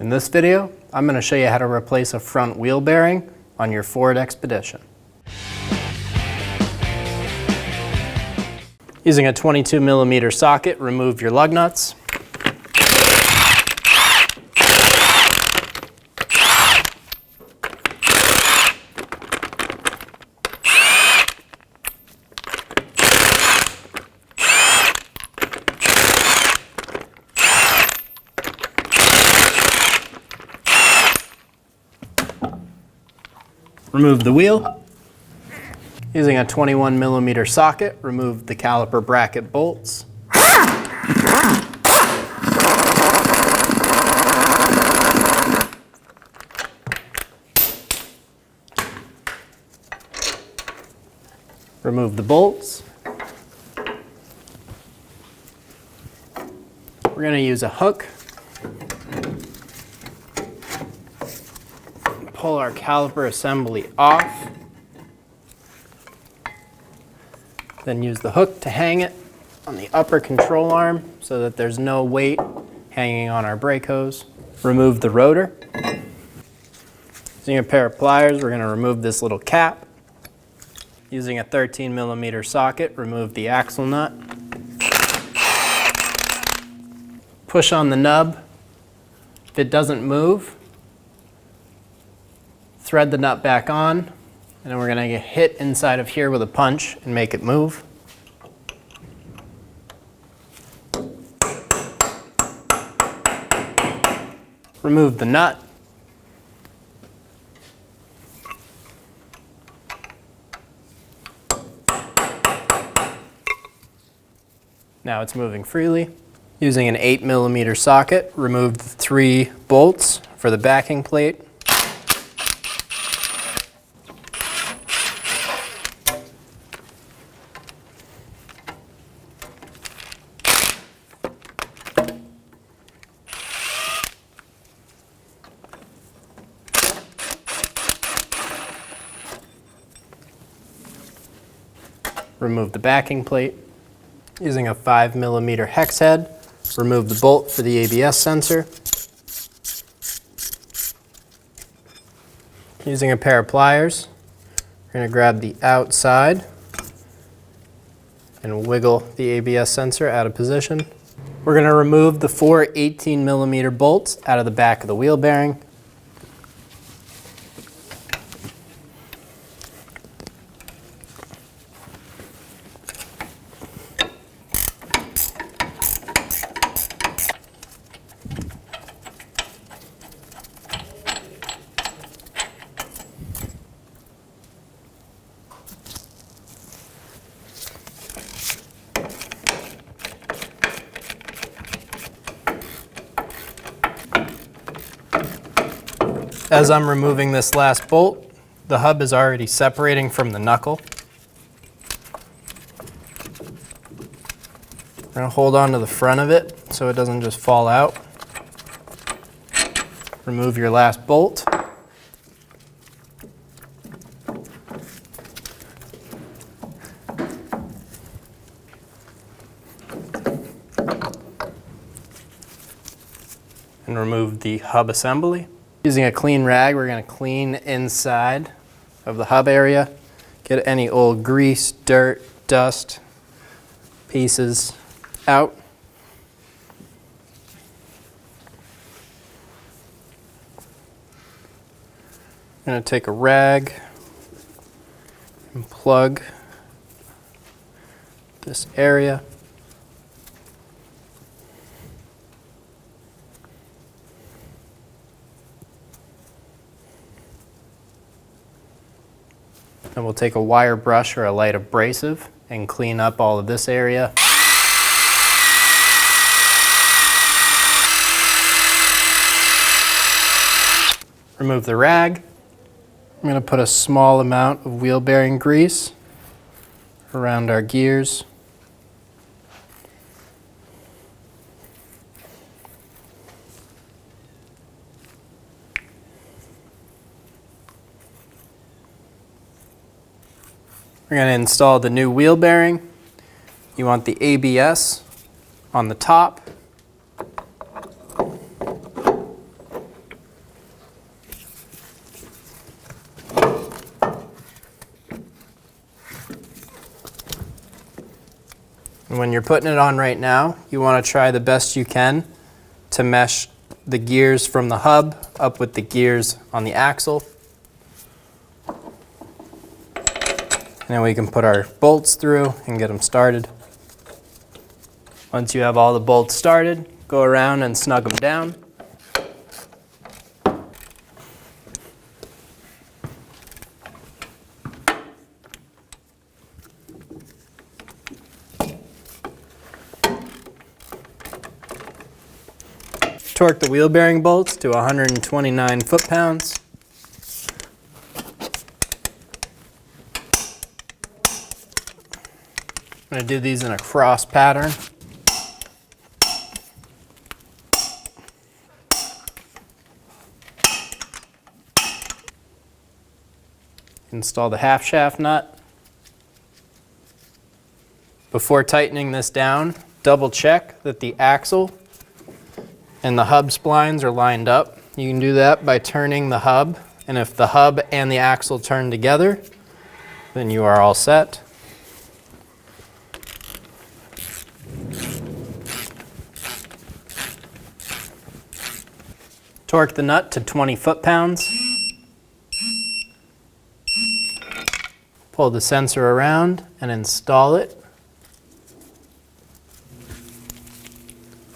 In this video, I'm going to show you how to replace a front wheel bearing on your Ford Expedition. Using a 22mm socket, remove your lug nuts. Remove the wheel. Using a 21mm socket, remove the caliper bracket bolts. Remove the bolts. We're going to use a hook. Pull our caliper assembly off. Then use the hook to hang it on the upper control arm so that there's no weight hanging on our brake hose. Remove the rotor. Using a pair of pliers, we're going to remove this little cap. Using a 13mm socket, remove the axle nut. Push on the nub. If it doesn't move, thread the nut back on, and then we're going to hit inside of here with a punch and make it move. Remove the nut. Now it's moving freely. Using an 8mm socket, remove the 3 bolts for the backing plate. Remove the backing plate. Using a 5mm hex head, remove the bolt for the ABS sensor. Using a pair of pliers, we're going to grab the outside and wiggle the ABS sensor out of position. We're going to remove the 4 18mm bolts out of the back of the wheel bearing. As I'm removing this last bolt, the hub is already separating from the knuckle. I'm going to hold on to the front of it so it doesn't just fall out. Remove your last bolt. And remove the hub assembly. Using a clean rag, we're going to clean inside of the hub area. Get any old grease, dirt, dust, pieces out. I'm going to take a rag and plug this area. And we'll take a wire brush or a light abrasive and clean up all of this area. Remove the rag. I'm going to put a small amount of wheel bearing grease around our gears. We're going to install the new wheel bearing. You want the ABS on the top. And when you're putting it on right now, you want to try the best you can to mesh the gears from the hub up with the gears on the axle. And then we can put our bolts through and get them started. Once you have all the bolts started, go around and snug them down. Torque the wheel bearing bolts to 129 foot-pounds. I'm going to do these in a cross pattern. Install the half shaft nut. Before tightening this down, double check that the axle and the hub splines are lined up. You can do that by turning the hub, and if the hub and the axle turn together, then you are all set. Torque the nut to 20 foot-pounds. Pull the sensor around and install it.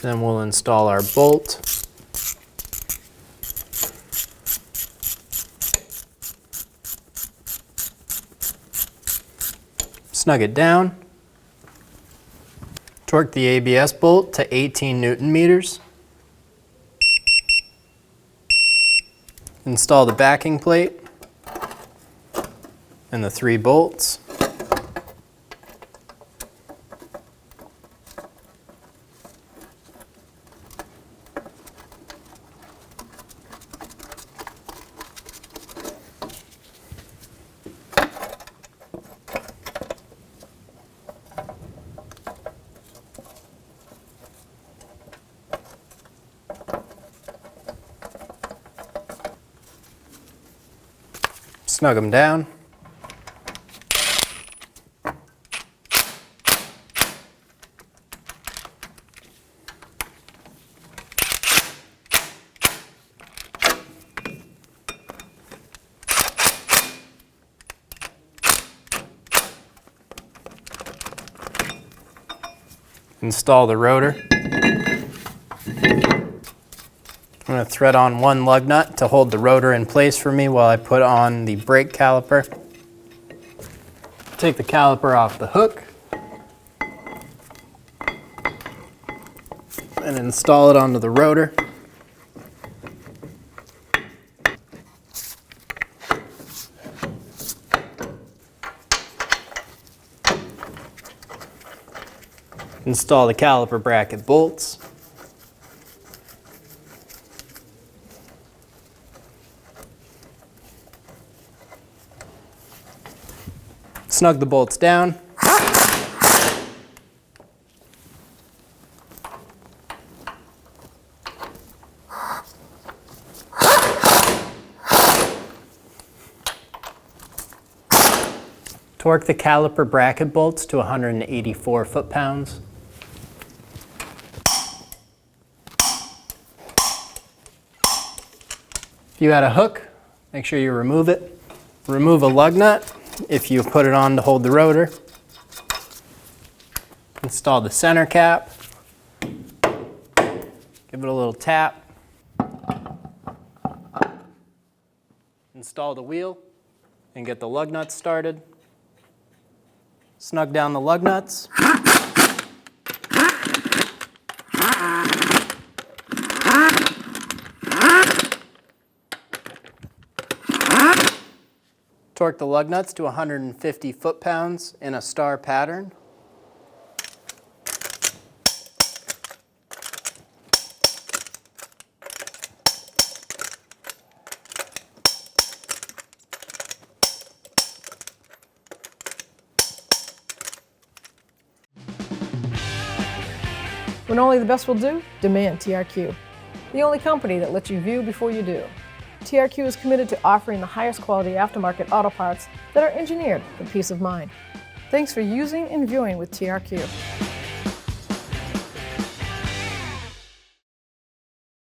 Then we'll install our bolt. Snug it down. Torque the ABS bolt to 18 Newton meters. Install the backing plate and the 3 bolts. Snug them down. Install the rotor. I'm going to thread on 1 lug nut to hold the rotor in place for me while I put on the brake caliper. Take the caliper off the hook and install it onto the rotor. Install the caliper bracket bolts. Snug the bolts down. Torque the caliper bracket bolts to 184 foot-pounds. If you had a hook, make sure you remove it. Remove a lug nut if you put it on to hold the rotor. Install the center cap. Give it a little tap. Install the wheel and get the lug nuts started. Snug down the lug nuts. Torque the lug nuts to 150 foot-pounds in a star pattern. When only the best will do, demand TRQ. The only company that lets you view before you do. TRQ is committed to offering the highest quality aftermarket auto parts that are engineered for peace of mind. Thanks for using and viewing with TRQ.